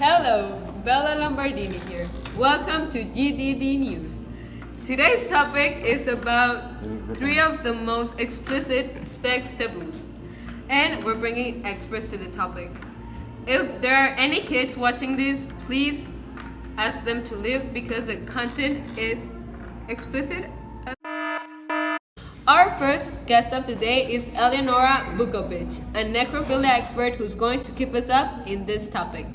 Hello, Bella Lombardini here. Welcome to GDD News. Today's topic is about 3 of the most explicit sex taboos, and we're bringing experts to the topic. If there are any kids watching this, please ask them to leave because the content is explicit. Our first guest of the day is Eleonora Bukovic, a necrophilia expert who's going to keep us up in this topic.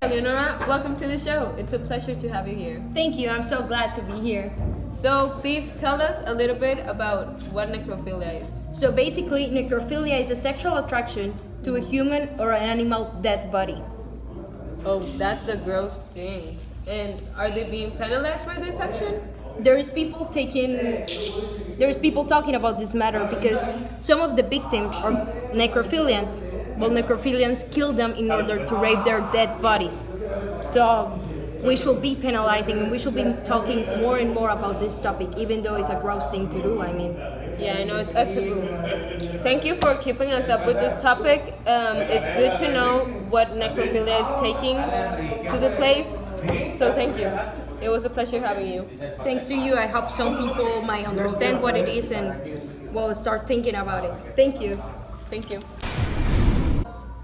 Eleonora, welcome to the show. It's a pleasure to have you here. Thank you. I'm so glad to be here. So please tell us a little bit about what necrophilia is. So basically, necrophilia is a sexual attraction to a human or an animal dead body. Oh, that's a gross thing. And are they being penalized for this action? There is people talking about this matter because some of the victims are necrophilians. Well, necrophilians kill them in order to rape their dead bodies. So we should be penalizing and we should be talking more and more about this topic, even though it's a gross thing to do, Yeah, I know it's a taboo. Thank you for keeping us up with this topic. It's good to know what necrophilia is taking to the place. So thank you. It was a pleasure having you. Thanks to you. I hope some people might understand what it is and start thinking about it. Thank you. Thank you.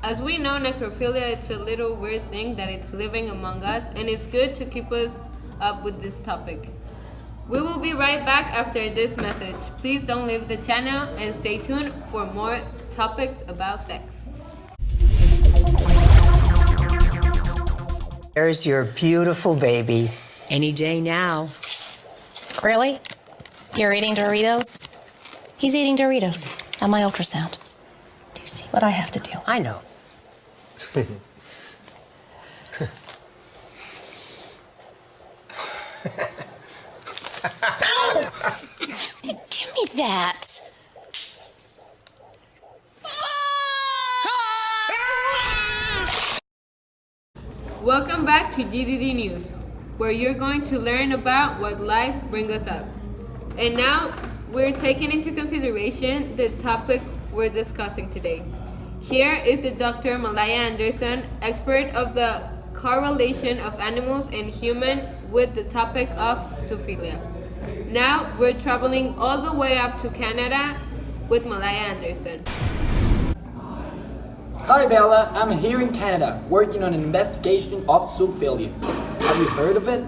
As we know, necrophilia, it's a little weird thing that it's living among us, and it's good to keep us up with this topic. We will be right back after this message. Please don't leave the channel and stay tuned for more topics about sex. There's your beautiful baby. Any day now. Really? You're eating Doritos? He's eating Doritos on my ultrasound. Do you see what I have to do? I know. Give me that. Welcome back to GDD News, where you're going to learn about what life brings us up. And now, we're taking into consideration the topic we're discussing today. Here is the Dr. Malaya Anderson, expert of the correlation of animals and humans with the topic of zoophilia. Now, we're traveling all the way up to Canada with Malaya Anderson. Hi Bella, I'm here in Canada working on an investigation of zoophilia. Have you heard of it?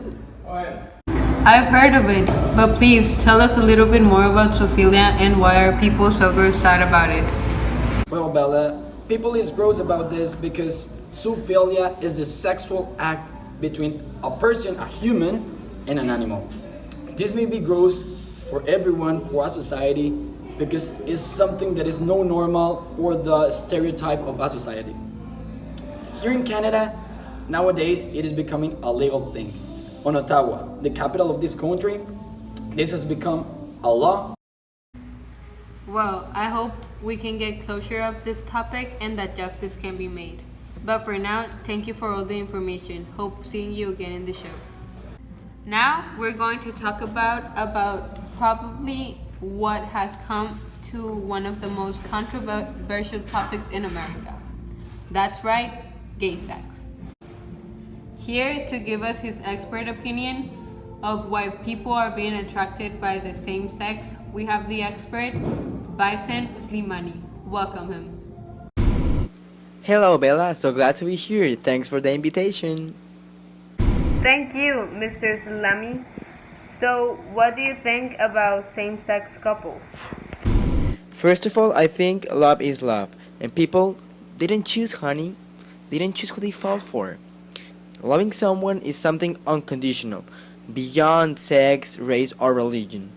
I've heard of it, but please tell us a little bit more about zoophilia and why are people so grossed out about it? Well Bella, people is gross about this because zoophilia is the sexual act between a person, a human, and an animal. This may be gross for everyone, for our society, because it's something that is no normal for the stereotype of our society. Here in Canada, nowadays it is becoming a legal thing. On Ottawa, the capital of this country, this has become a law. Well, I hope we can get closure of this topic and that justice can be made. But for now, thank you for all the information. Hope seeing you again in the show. Now, we're going to talk about probably what has come to one of the most controversial topics in America. That's right, gay sex. Here to give us his expert opinion of why people are being attracted by the same sex, we have the expert, Bison Slimani. Welcome him. Hello Bella, so glad to be here. Thanks for the invitation. Thank you, Mr. Slimy. So, what do you think about same-sex couples? First of all, I think love is love. And people didn't choose honey. They didn't choose who they fall for. Loving someone is something unconditional, beyond sex, race, or religion.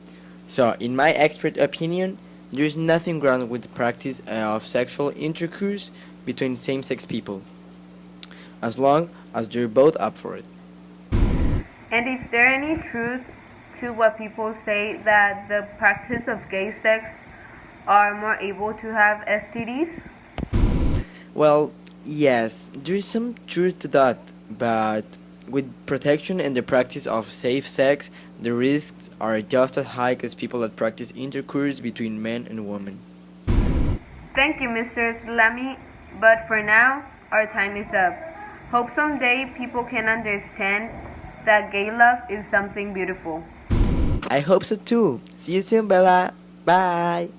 So, in my expert opinion, there is nothing wrong with the practice of sexual intercourse between same-sex people, as long as they're both up for it. And is there any truth to what people say that the practice of gay sex are more able to have STDs? Well, yes, there is some truth to that, but with protection and the practice of safe sex, the risks are just as high as people that practice intercourse between men and women. Thank you, Mr. Slamy, but for now, our time is up. Hope someday people can understand that gay love is something beautiful. I hope so too. See you soon, Bella. Bye.